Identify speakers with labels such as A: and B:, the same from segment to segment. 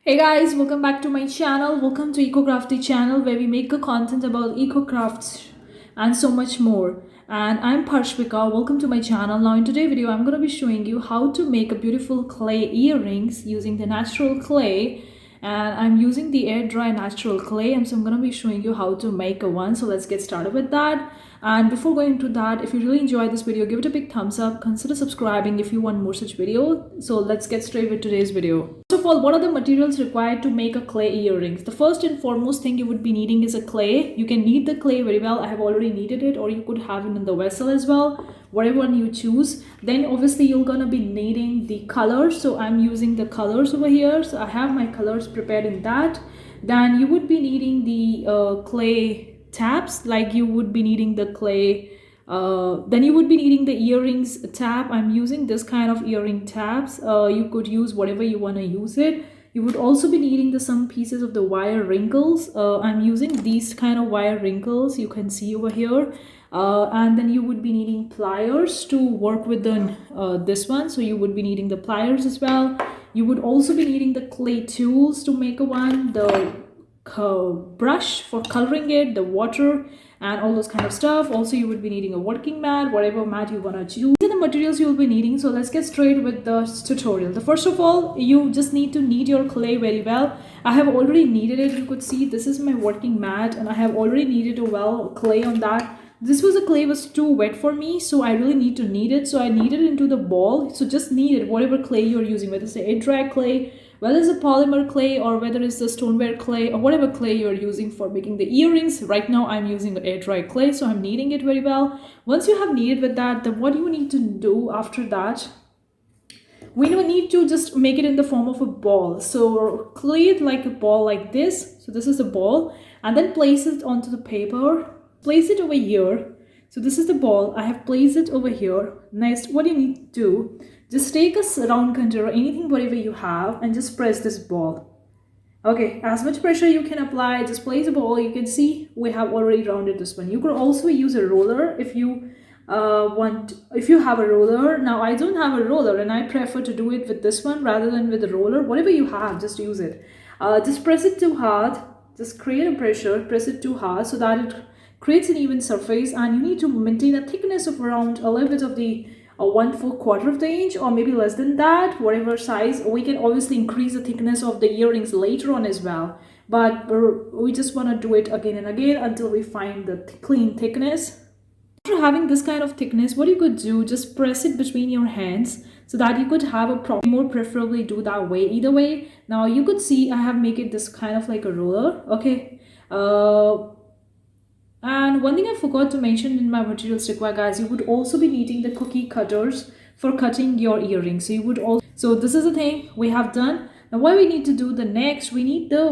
A: Hey guys, welcome back to my channel. Welcome to EcoCrafty channel where we make a content about eco crafts and so much more. And I'm Parshvika. Welcome to my channel. Now in today's video, I'm going to be showing you how to make a beautiful clay earrings using the natural clay. And I'm using the air dry natural clay, and so I'm going to be showing you how to make a one. So let's get started with that. And before going into that, if you really enjoyed this video, give it a big thumbs up. Consider subscribing if you want more such video. So let's get straight with today's video. First of all, what are the materials required to make a clay earrings? The first and foremost thing you would be needing is a clay. You can knead the clay very well. I have already kneaded it, or you could have it in the vessel as well, whatever one you choose. Then obviously you're gonna be needing the colors. So I'm using the colors over here. So I have my colors prepared in that. Then you would be needing the clay tabs, like you would be needing the clay. Then you would be needing the earrings tab. I'm using this kind of earring tabs. You could use whatever you want to use it. You would also be needing some pieces of the wire wrinkles. I'm using these kind of wire wrinkles you can see over here. And then you would be needing pliers to work with this one. So you would be needing the pliers as well. You would also be needing the clay tools to make a one, the brush for coloring it, the water, and all those kind of stuff. Also you would be needing a working mat, whatever mat you want to choose. These are the materials you will be needing. So let's get straight with the tutorial. The first of all, you just need to knead your clay very well. I have already kneaded it. You could see this is my working mat, and I have already kneaded a well clay on that. This was a clay was too wet for me, so I really need to knead it. So I kneaded it into the ball. So just knead it, whatever clay you're using, whether it's a air dry clay, whether it's a polymer clay, or whether it's the stoneware clay, or whatever clay you're using for making the earrings. Right now I'm using the air dry clay, so I'm kneading it very well. Once you have kneaded with that, then what you need to do after that, we need to just make it in the form of a ball. So clay it like a ball like this. So this is a ball, and then place it onto the paper. Place it over here. So this is the ball. I have placed it over here. Next, what you need to do, just take a round container, anything whatever you have, and just press this ball. Okay, as much pressure you can apply, just place the ball. You can see we have already rounded this one. You could also use a roller if you if you have a roller. Now I don't have a roller, and I prefer to do it with this one rather than with a roller. Whatever you have, just use it. Just press it too hard. Just create a pressure, press it too hard so that it creates an even surface, and you need to maintain a thickness of around a little bit of the 1/4 of the inch, or maybe less than that, whatever size. We can obviously increase the thickness of the earrings later on as well, but we just want to do it again and again until we find the clean thickness. After having this kind of thickness, what you could do, just press it between your hands so that you could have a more preferably do that way, either way. Now you could see I have made it this kind of like a roller. Okay, and one thing I forgot to mention in my materials required, guys, you would also be needing the cookie cutters for cutting your earrings. So you would also, so this is the thing we have done. Now what we need to do the next, we need the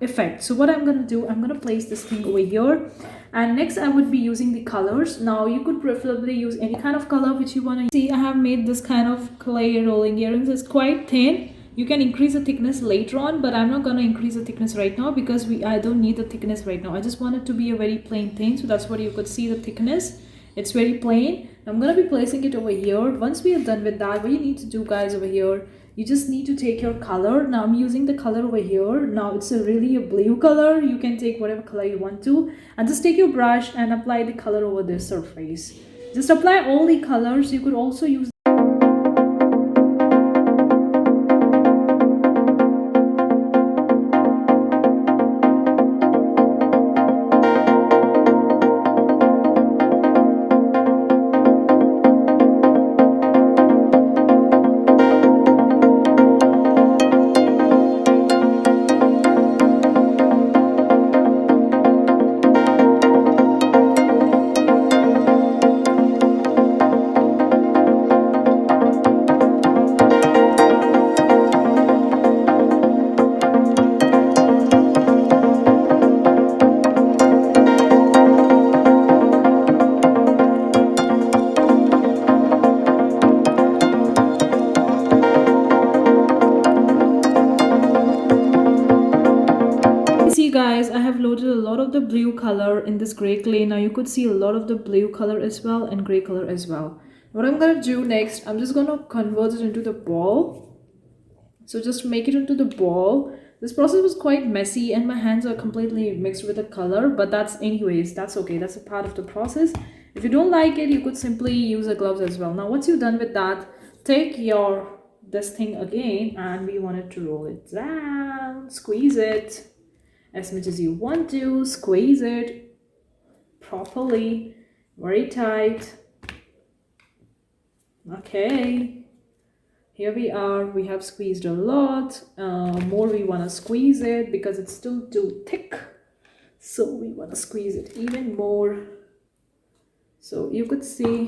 A: effect. So what I'm going to do, I'm going to place this thing over here, and next I would be using the colors. Now you could preferably use any kind of color which you want to see. I have made this kind of clay rolling earrings. It's quite thin. You can increase the thickness later on, but I'm not going to increase the thickness right now because I don't need the thickness right now. I just want it to be a very plain thing. So that's what you could see, the thickness. It's very plain. I'm going to be placing it over here. Once we are done with that, what you need to do, guys, over here, you just need to take your color. Now I'm using the color over here. Now it's really a blue color. You can take whatever color you want to, and just take your brush and apply the color over this surface. Just apply all the colors. You could also use guys, I have loaded a lot of the blue color in this gray clay. Now you could see a lot of the blue color as well and gray color as well. What I'm gonna do next, I'm just gonna convert it into the ball. So just make it into the ball. This process was quite messy and my hands are completely mixed with the color, but that's okay. That's a part of the process. If you don't like it, you could simply use the gloves as well. Now once you're done with that, take your this thing again and we wanted to roll it down, squeeze it as much as you want to, squeeze it properly, very tight. Okay, here we are. We have squeezed a lot more. We want to squeeze it because it's still too thick, so we want to squeeze it even more. So you could see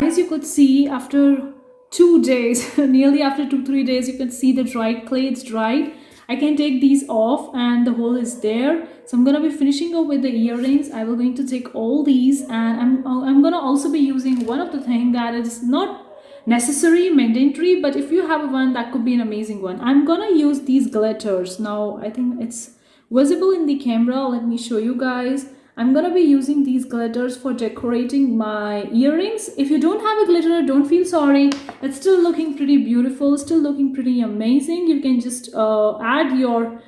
A: as you could see after 2 days, nearly after 2 3 days, you can see the dried clay. It's dried. I can take these off and the hole is there. So I'm gonna be finishing up with the earrings. I will going to take all these and I'm gonna also be using one of the thing that is not necessary, mandatory, but if you have one, that could be an amazing one. I'm gonna use these glitters. Now I think it's visible in the camera. Let me show you guys. I'm gonna be using these glitters for decorating my earrings. If you don't have a glitter, don't feel sorry. It's still looking pretty beautiful, still looking pretty amazing. You can just add your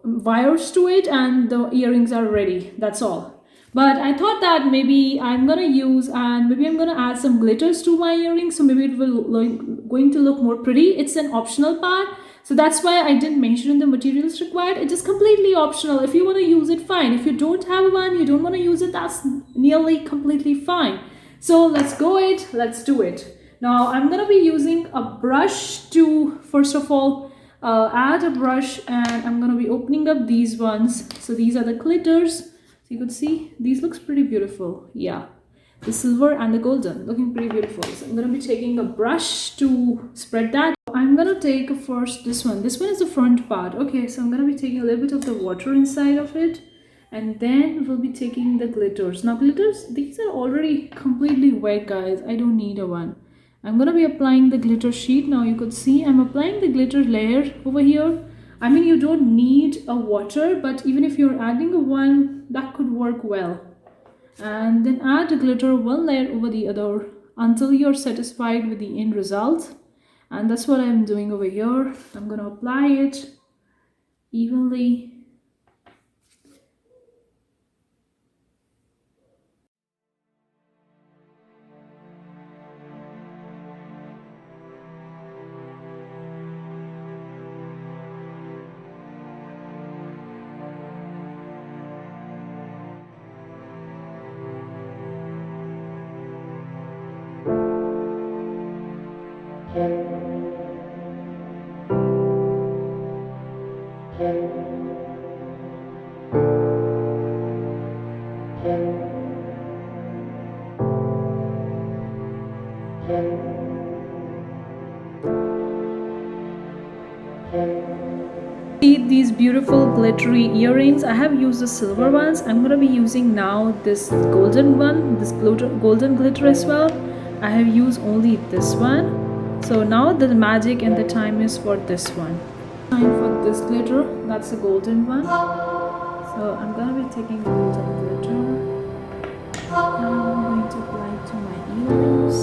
A: wires to it and the earrings are ready. That's all. But I thought that maybe I'm gonna use and maybe I'm gonna add some glitters to my earrings, so maybe it will going to look more pretty. It's an optional part, so that's why I didn't mention the materials required. It is completely optional. If you want to use it, fine. If you don't have one, you don't want to use it, that's nearly completely fine. So let's do it. Now I'm gonna be using a brush to first of all add a brush, and I'm gonna be opening up these ones. So these are the glitters. So you could see these looks pretty beautiful. Yeah, the silver and the golden looking pretty beautiful. So I'm gonna be taking a brush to spread that. I'm gonna take first this one. This one is the front part. Okay, so I'm gonna be taking a little bit of the water inside of it, and then we'll be taking the glitters. Now glitters, these are already completely wet, guys. I don't need a one. I'm gonna be applying the glitter sheet. Now you could see I'm applying the glitter layer over here. I mean, you don't need a water, but even if you're adding a one, that could work well. And then add the glitter one layer over the other until you're satisfied with the end result. And that's what I'm doing over here. I'm gonna apply it evenly. See these beautiful glittery earrings. I have used the silver ones. I'm gonna be using now this golden one, this golden glitter as well. I have used only this one. So now the magic and the time is for this one. Time for this glitter, that's the golden one. So I'm gonna be taking golden glitter and I'm going to apply it to my earrings.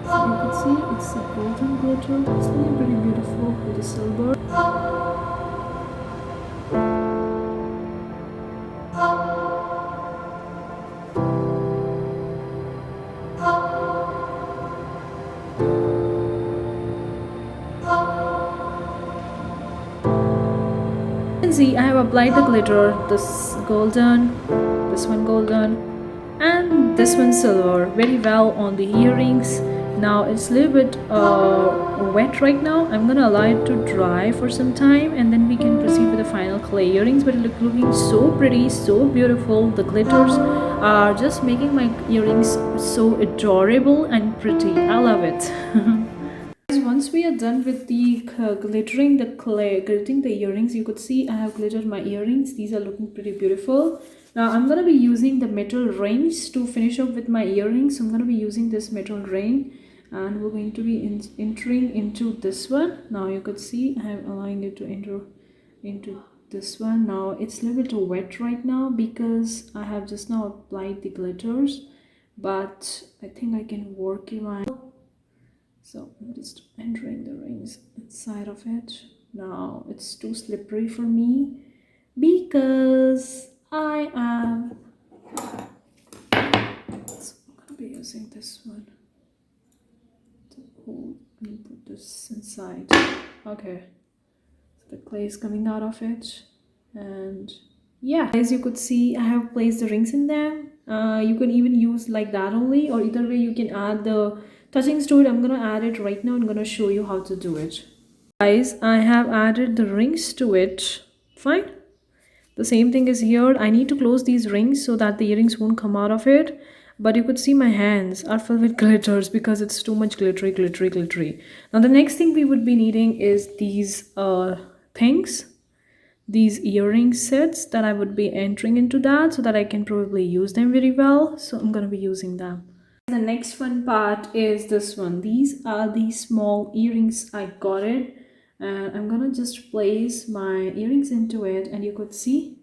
A: So you can see it's a golden glitter. It's really pretty beautiful with the silver. See, I have applied the glitter, this golden, this one golden, and this one silver very well on the earrings. Now it's a little bit wet right now. I'm gonna allow it to dry for some time and then we can proceed with the final clay earrings. But looking so pretty, so beautiful. The glitters are just making my earrings so adorable and pretty. I love it. Once we are done with the glittering the earrings, you could see I have glittered my earrings. These are looking pretty beautiful. Now I'm gonna be using the metal rings to finish up with my earrings. So I'm gonna be using this metal ring and we're going to be entering into this one. Now you could see I am allowing it to enter into this one. Now it's a little bit wet right now because I have just now applied the glitters, but I think I can work it out. So I'm just entering the rings inside of it. Now it's too slippery for me because I am gonna be using this one to hold and put this inside. Okay, so the clay is coming out of it, and yeah, as you could see, I have placed the rings in there. You can even use like that only, or either way you can add the touchings to it. I'm gonna add it right now. I'm gonna show you how to do it. Guys, I have added the rings to it. Fine. The same thing is here. I need to close these rings so that the earrings won't come out of it. But you could see my hands are filled with glitters because it's too much glittery. Now the next thing we would be needing is these things. These earring sets that I would be entering into that so that I can probably use them very well. So I'm gonna be using them. The next fun part is this one. These are the small earrings. I got it and I'm gonna just place my earrings into it and you could see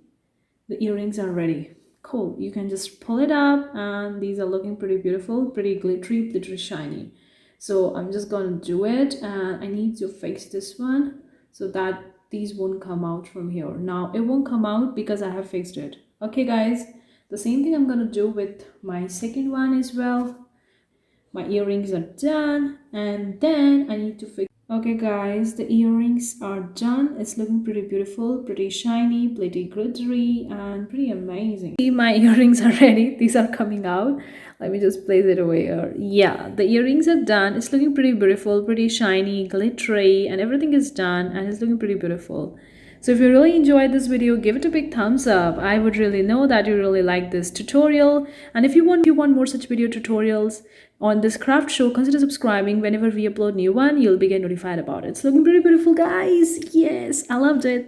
A: the earrings are ready. Cool. You can just pull it up and these are looking pretty beautiful, pretty glittery shiny. So I'm just gonna do it and I need to fix this one so that these won't come out from here. Now it won't come out because I have fixed it. Okay guys, the same thing I'm gonna do with my second one as well. My earrings are done and then I need to fix. Okay guys, the earrings are done. It's looking pretty beautiful, pretty shiny, pretty glittery and pretty amazing. See, my earrings are ready. These are coming out. Let me just place it away here. Yeah, the earrings are done. It's looking pretty beautiful, pretty shiny, glittery, and everything is done and it's looking pretty beautiful. So if you really enjoyed this video, give it a big thumbs up. I would really know that you really like this tutorial. And if you want more such video tutorials on this craft show, consider subscribing. Whenever we upload new one, you'll be get notified about it. It's looking pretty beautiful, guys. Yes, I loved it.